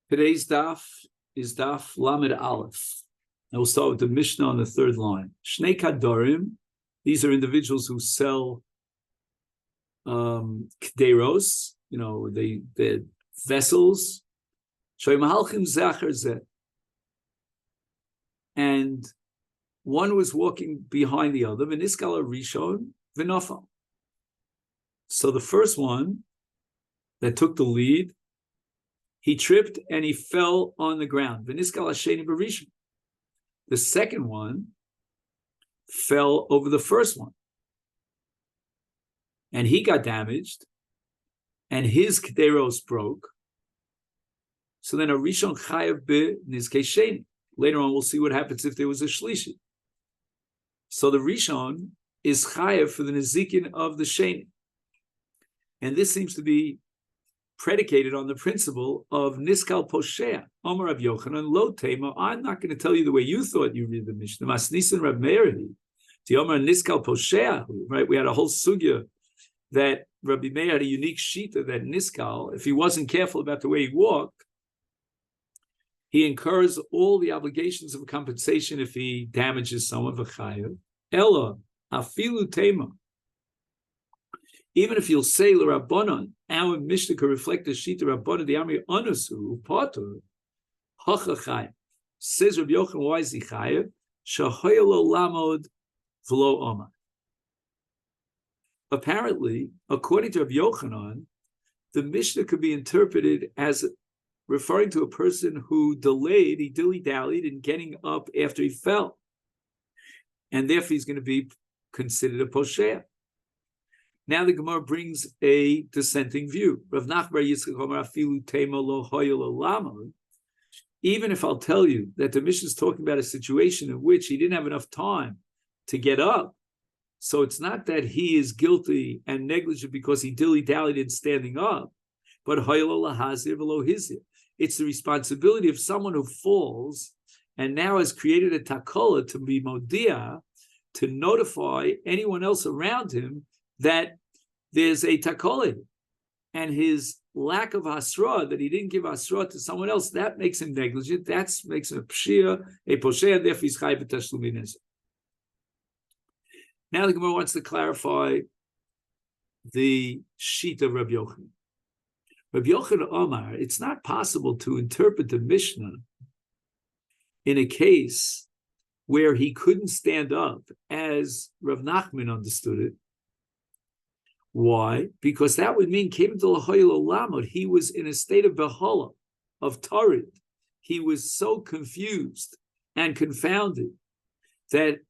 Today's daf is daf Lamed Aleph. And we'll start with the Mishnah on the third line. Shnei Kadorim, these are individuals who sell kderos, the vessels. Shoy Mahalchim Zacher Zeh. And one was walking behind the other, V'niskala Rishon V'nofal. So the first one that took the lead, he tripped and he fell on the ground. The second one fell over the first one. And he got damaged, and his kderos broke. So then a Rishon chayav b'nizkei sheni. Later on, we'll see what happens if there was a shlishi. So the Rishon is chayav for the nizikin of the sheni. And this seems to be predicated on the principle of niskal poshea. Omar Rav Yochanan lo tema. I'm not going to tell you the way you thought you read the Mishnah. Masnisin Rav Meir the Omar niskal poshea. Right, we had a whole sugya that Rabbi Meir had a unique shita that niskal, if he wasn't careful about the way he walked, he incurs all the obligations of compensation if he damages someone. V'chayav ella afilu tema. Even if you'll say l'Rabbanan, our Mishnah could reflect the shita Rabbanan, the Amri Onasu, Potter, Hachachayim. Says Rabbi Yochanan, why is he chayav? Shahoyelo lamod v'lo omar. Apparently, according to Rabbi Yochanan, the Mishnah could be interpreted as referring to a person who delayed, he dilly-dallied in getting up after he fell. And therefore he's going to be considered a poshea. Now the Gemara brings a dissenting view. Rav Nachman bar Yitzchak Omer afilu tema lo hoyel lamod. Even if I'll tell you that the Mishnah is talking about a situation in which he didn't have enough time to get up, so it's not that he is guilty and negligent because he dilly-dallied in standing up, but hoyel lahazir v'lo hizir. It's the responsibility of someone who falls and now has created a takola to be modia, to notify anyone else around him that there's a takola, and his lack of hasra, that he didn't give hasra to someone else, that makes him negligent. That makes him a pshia, a poshea, and therefore he's chayav b'tashlumin nezer. Now the Gemara wants to clarify the sheet of Rabbi Yochanan. Rabbi Yochanan Omar, it's not possible to interpret the Mishnah in a case where he couldn't stand up, as Rav Nachman understood it. Why? Because that would mean he was in a state of behola, of tarid. He was so confused and confounded that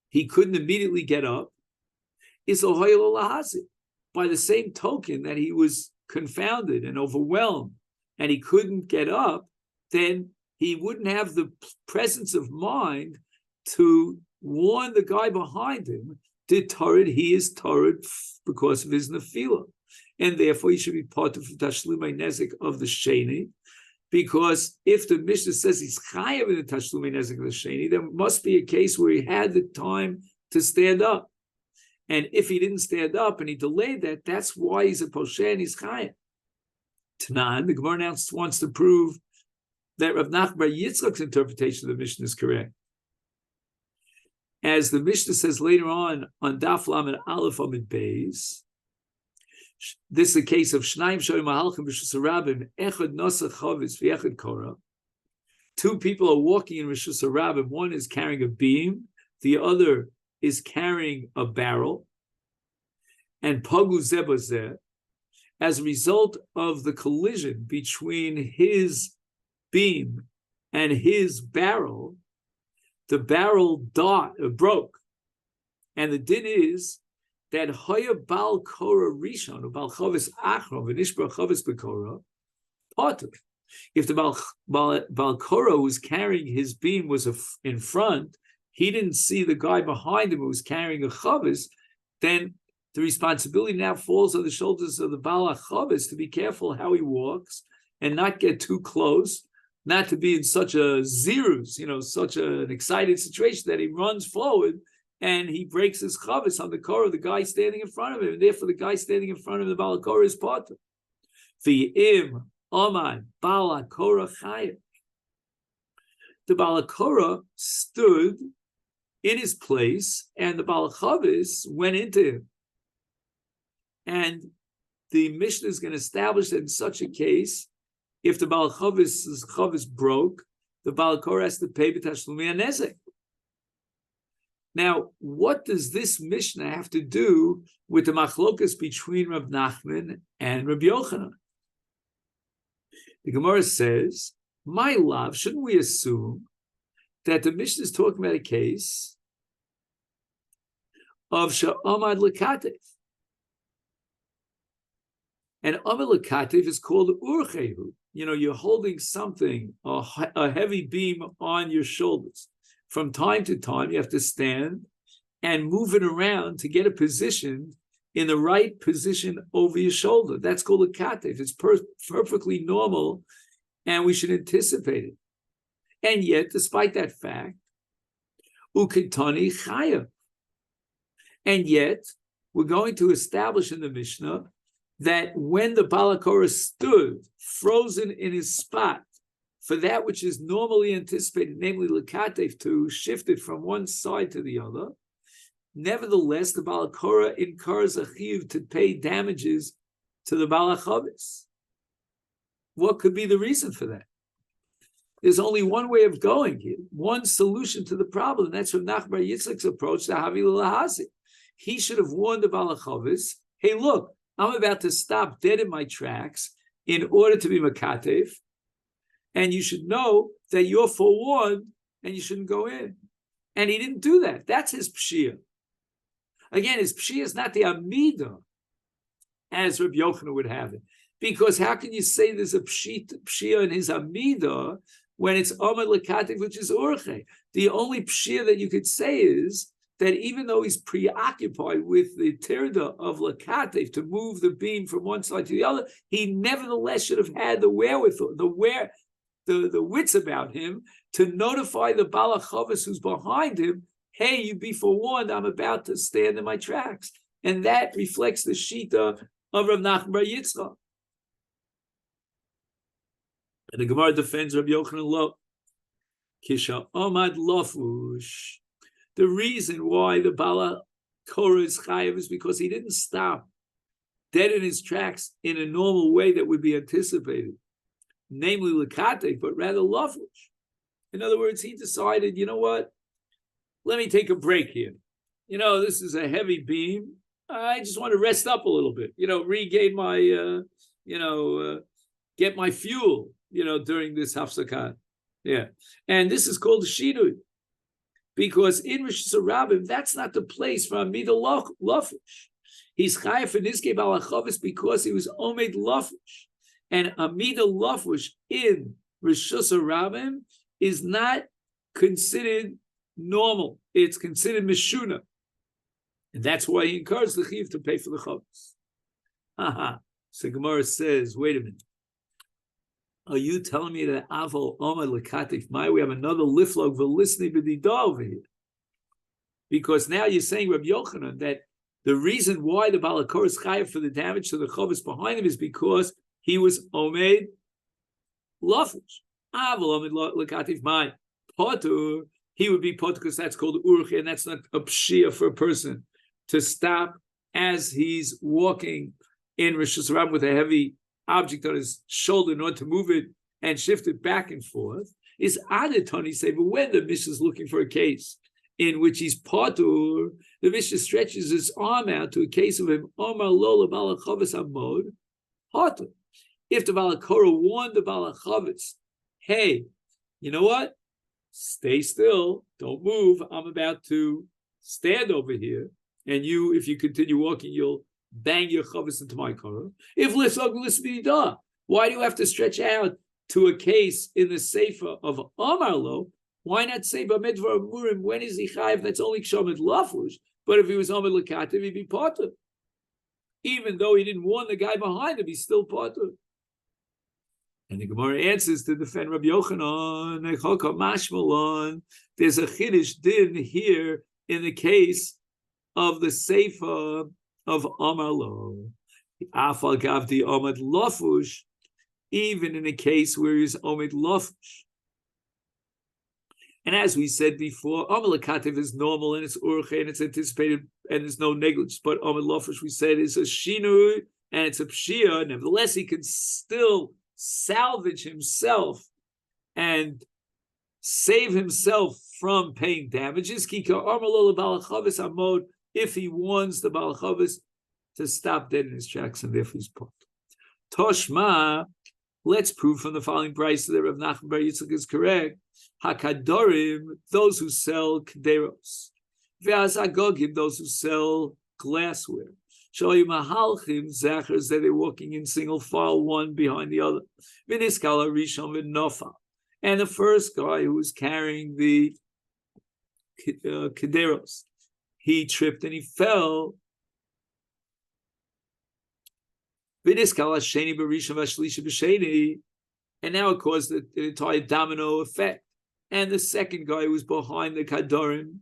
he couldn't immediately get up. Is by the same token that he was confounded and overwhelmed and he couldn't get up, then he wouldn't have the presence of mind to warn the guy behind him. Did Torrid, he is Torrid because of his nefila, and therefore he should be part of the tashlumei nezek of the sheni. Because if the Mishnah says he's chayav in the tashlumei nezek of the sheni, there must be a case where he had the time to stand up, and if he didn't stand up and he delayed that, that's why he's a posheh and he's chayav. Tanan, the Gemara now wants to prove that Rav Nachman bar Yitzchak's interpretation of the Mishnah is correct. As the Mishnah says later on Daf Lamed Aleph Amid Beis, this is a case of Shnayim Shoy Mahalchim Rishus Harabim, Echad Nosach Chavis V'Echad Korah. Two people are walking in Rishus Harabim. One is carrying a beam, the other is carrying a barrel. And Pagu Zebazeh, as a result of the collision between his beam and his barrel, the barrel broke. And the din is that Hoya Bal Korah Rishon, or Bal Chavis Achron, V'nishbar Chavis B'Korah, Potter. If the Bal Korah who was carrying his beam was in front, he didn't see the guy behind him who was carrying a Chavis, then the responsibility now falls on the shoulders of the Bal Chavis to be careful how he walks and not get too close, not to be in such a zirus, such an excited situation that he runs forward and he breaks his chavis on the core of the guy standing in front of him, and therefore the guy standing in front of the balakora is potter. V'im Omad Balakora Chayev. The Balakora stood in his place, and the Balachavis went into him. And the Mishnah is going to establish that in such a case, if the Balachavis's chavis broke, the Balakora has to pay b'tashlumi hanezek. Now, what does this Mishnah have to do with the machlokas between Rav Nachman and Rabbi Yochanan? The Gemara says, my love, shouldn't we assume that the Mishnah is talking about a case of Sha'amad Lekatev? And Amad Lekatev is called Urchehu. You know, you're holding something, a heavy beam on your shoulders. From time to time, you have to stand and move it around to get a position in the right position over your shoulder. That's called a katev. It's perfectly normal, and we should anticipate it. And yet, despite that fact, ukitani chaya. And yet, we're going to establish in the Mishnah that when the Balakora stood frozen in his spot for that which is normally anticipated, namely lekatev, to shift it from one side to the other, nevertheless, the Balakora incurs a chiyuv to pay damages to the Balachavis. What could be the reason for that? There's only one way of going here, one solution to the problem, and that's from Nachman bar Yitzchak's approach to Havi L'Lahazi. He should have warned the Balachavis, hey, look, I'm about to stop dead in my tracks in order to be Makatev, and you should know that you're forewarned and you shouldn't go in. And he didn't do that. That's his pshia. Again, his pshia is not the Amida, as Rabbi Yochanan would have it. Because how can you say there's a pshia in his Amida when it's Amad Lekatev, which is Urche? The only pshia that you could say is that even though he's preoccupied with the tirda of Lekatev to move the beam from one side to the other, he nevertheless should have had the wherewithal, the wits about him to notify the Balachavas who's behind him, hey, you be forewarned, I'm about to stand in my tracks. And that reflects the shita of Rav Nachman bar Yitzchak. And the Gemara defends Rabbi Yochanan lo. Kisha Omad Lofush. The reason why the Balakora is chayav is because he didn't stop dead in his tracks in a normal way that would be anticipated, namely Lekatev, but rather Lofush. In other words, he decided, you know what? Let me take a break here. You know, this is a heavy beam. I just want to rest up a little bit, regain my, get my fuel, during this hafsakat. Yeah. And this is called Shidui. Because in Rosh Hashanah, that's not the place for Amida Lofush. He's chayav for Nizkei Balachavis because he was Omed Lofush. And Amida Lofush in Rosh Hashanah is not considered normal. It's considered Mishuna. And that's why he encouraged the Chiv to pay for the Chavis. So Gemara says, wait a minute. Are you telling me that Aval Omar Lekatif Mai, we have another liflog v'lisni b'dida over here? Because now you're saying, Rabbi Yochanan, that the reason why the Balakor is chayav for the damage to the Chavis behind him is because he was Omed Lafish. Aval Omed Lekatif Mai. Potur, he would be Potur because that's called Urche, and that's not a pshia for a person to stop as he's walking in Rosh Hashanah with a heavy object on his shoulder in order to move it and shift it back and forth, is Adetoni say, but when the Mishnah is looking for a case in which he's Patur, the Mishnah stretches his arm out to a case of him, Omar Lola Balachavas Amod, Patur. If the Balakora warned the Balachavas, hey, you know what? Stay still, don't move, I'm about to stand over here, and you, if you continue walking, you'll bang your chavis into my car. If lisbida, why do you have to stretch out to a case in the sefer of Amarlo? Why not say b'medvar murim? When is he chayiv? That's only kshamed lafush. But if he was Amar Lekativ, he'd be potter. Even though he didn't warn the guy behind him, he's still potter. And the Gemara answers to defend Rabbi Yochanan. There's a chiddush din here in the case of the sefer of Amarlo. Afal gavdi Amad Lafush. even in a case where he's omid lofish. And as we said before, omid lakativ is normal and it's urche and it's anticipated and there's no negligence. But omid lofish, we said, is a shinu and it's a pshia. Nevertheless, he can still salvage himself and save himself from paying damages. If he warns the Balachavis to stop dead in his tracks, and therefore he's put. Toshma, let's prove from the following price that Rav Nachman Bar Yitzchak is correct. Hakadorim, those who sell kederos. Ve'azagogim, those who sell glassware. Shoyu mahalchim zachers, that they're walking in single file, one behind the other. V'niskala rishon v'nofa. And the first guy who was carrying the kederos, he tripped and he fell. And now it caused an entire domino effect. And the second guy who was behind the kadorim,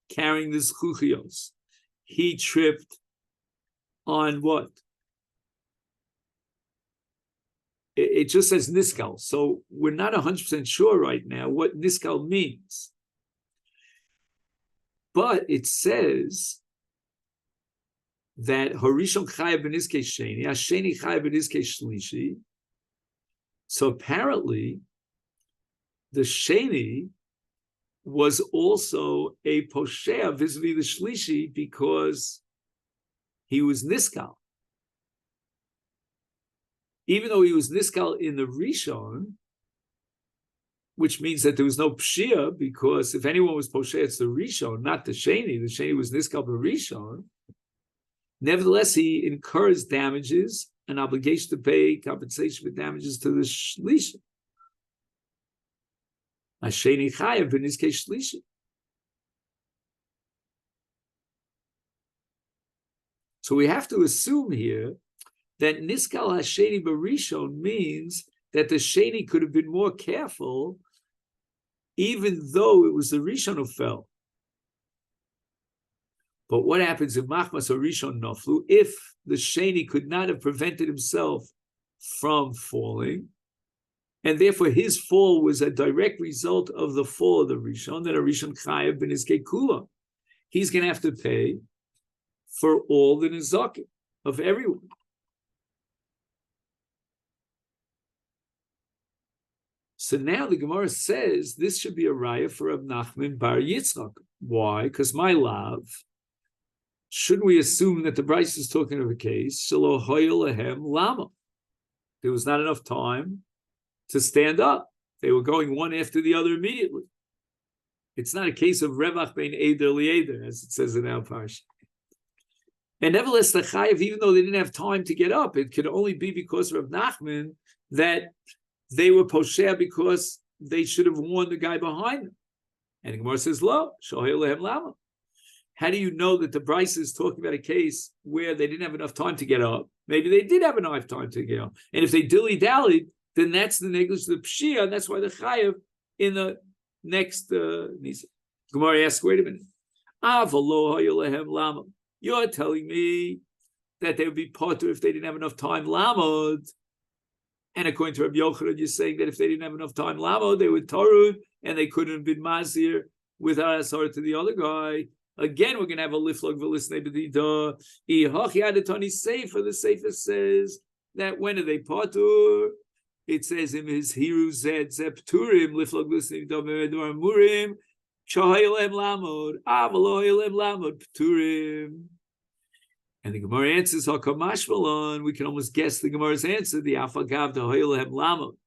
carrying the zchuchios, he tripped on what? It just says niskal. So we're not 100% sure right now what niskal means. But it says that Harishon Chayav B'Nizkei Sheni, Hasheni Chayav B'Nizkei Shlishi. So apparently, the Sheni was also a Poshea vis-a-vis the Shlishi because he was Niskal. Even though he was Niskal in the Rishon, which means that there was no Pshia, because if anyone was Poshea, it's the Rishon, not the Sheni. The Sheni was Niskal B'Rishon. Nevertheless, he incurs damages, an obligation to pay compensation for damages to the Shlishi. Hasheni Chayav B'Nizkei Shlishi. So we have to assume here that Niskal Hasheni B'Rishon means that the Sheni could have been more careful, even though it was the Rishon who fell. But what happens if Machmas or Rishon Noflu, if the Sheni could not have prevented himself from falling, and therefore his fall was a direct result of the fall of the Rishon, that a Rishon Chayav B'Nizkei Kula, he's going to have to pay for all the Nizakim of everyone. So now the Gemara says this should be a raya for Rav Nachman Bar Yitzchak. Why? Because my love, shouldn't we assume that the Bryce is talking of a case? Shelo hoyel lehem lama. There was not enough time to stand up. They were going one after the other immediately. It's not a case of revach bein eder lieder, as it says in our parsha. And nevertheless, the chayiv, even though they didn't have time to get up, it could only be because of Rav Nachman that they were poshea because they should have warned the guy behind them. And the Gemara says, lo, shohei lehem lama. How do you know that the Bryce is talking about a case where they didn't have enough time to get up? Maybe they did have enough time to get up. And if they dilly-dallied, then that's the negligence of the pshia, and that's why the chayiv in the next nisa. Gemara asks, wait a minute. You're telling me that they would be potter if they didn't have enough time lamod. And according to Rabbi Yochanan, you're saying that if they didn't have enough time lamod, they would torud, and they couldn't have been mazir without asar to the other guy. Again, we're going to have a liflog v'lisnei b'dida. Ihachi adatani sefer. The sefer says that when are they potter? It says in his hiru zed zepturim liflog v'lisnei b'dida murim chahayolem lamod avaloyolem lamod pturim. And the Gemara answers hakamashmalon. We can almost guess the Gemara's answer. The afagav dahoyolem lamod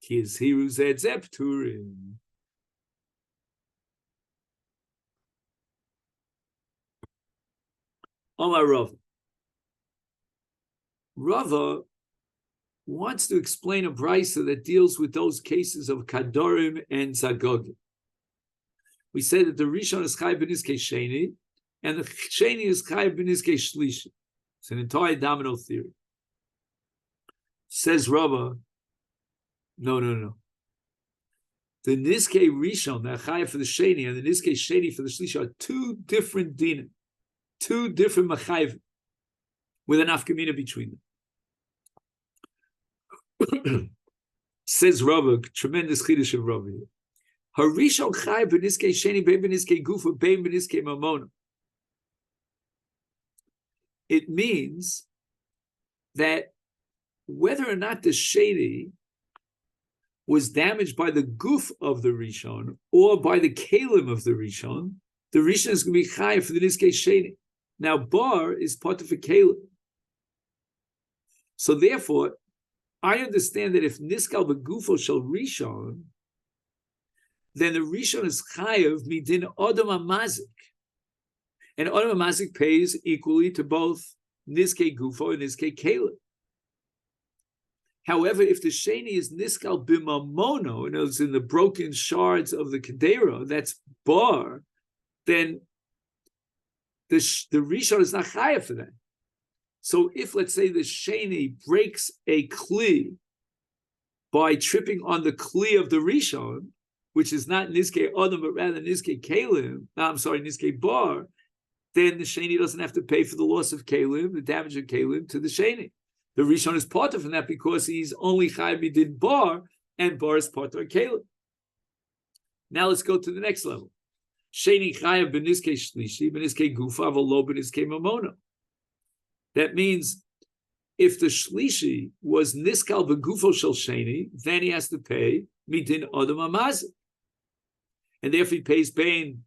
ki his hiru zed zepturim. Omar Rava. Rava wants to explain a brisa that deals with those cases of kadorim and zagogim. We said that the Rishon is Chayav B'Nizkei Sheni, and the Sheni is Chayav B'Nizkei Shlishi. It's an entire domino theory. Says Rava, no. The Nizkei Rishon, the Chayav for the Sheni, and the Nizkei Sheni for the Shlishi are two different dinim. Two different machayiv with an afkamina between them. Says Rava, tremendous chiddush of Rava. Harishon chai b'niskei sheni bein b'niskei gufa bein b'niskei mamona. It means that whether or not the sheni was damaged by the goof of the Rishon or by the kalim of the Rishon is going to be chai for the niskei sheni. Now, bar is part of a kalim. So therefore, I understand that if niskal begufo shel Rishon, then the Rishon is chayav midin odom amazik. And odom amazik pays equally to both niskei gufo and niskei kalim. However, if the sheni is niskal bimamono, and it's in the broken shards of the kedera, that's bar, then the Rishon is not chayav for that. So if, let's say, the sheni breaks a kli by tripping on the kli of the Rishon, which is not niskei odom, but rather niskei kalim, niskei bar, then the sheni doesn't have to pay for the loss of kalim, the damage of kalim, to the sheni. The Rishon is part of that because he's only chayav midin bar, and bar is part of kalim. Now let's go to the next level. Sheni chayav b'niskei shlishi, b'niskei gufa, v'lo b'niskei mamona. That means if the shlishi was niskal b'gufo shel sheni, then he has to pay midin odom amazik. And therefore he pays bein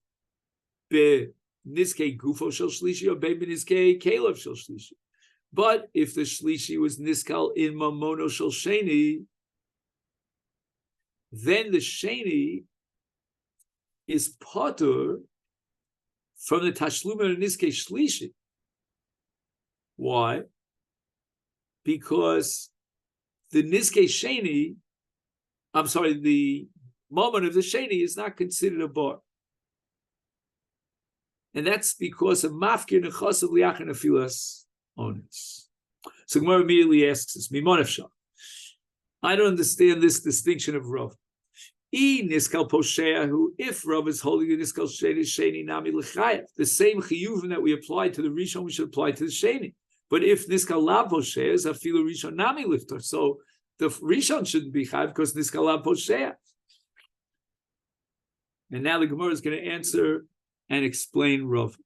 b'niskei gufo shel shlishi or bein b'niskei kelev shel shlishi. But if the shlishi was niskal in mamono shel sheni, then the sheni is patur from the tashlum and niskei shlishi. Why? Because the niskei sheni, the moment of the sheni is not considered a bar. And that's because of mafkir nechos of liachin afilas onis. So Gemara immediately asks us, Mimon efshar. I don't understand this distinction of Rav. Niskal posheahu, if Rav is holding the niskal sheni nami l'chayev, the same chiyuvim that we apply to the Rishon, we should apply to the sheni. But if niskal la posheah is afilu Rishon nami lifter, so the Rishon shouldn't be chayev because niskal la posheah. And now the Gemara is going to answer and explain Rav.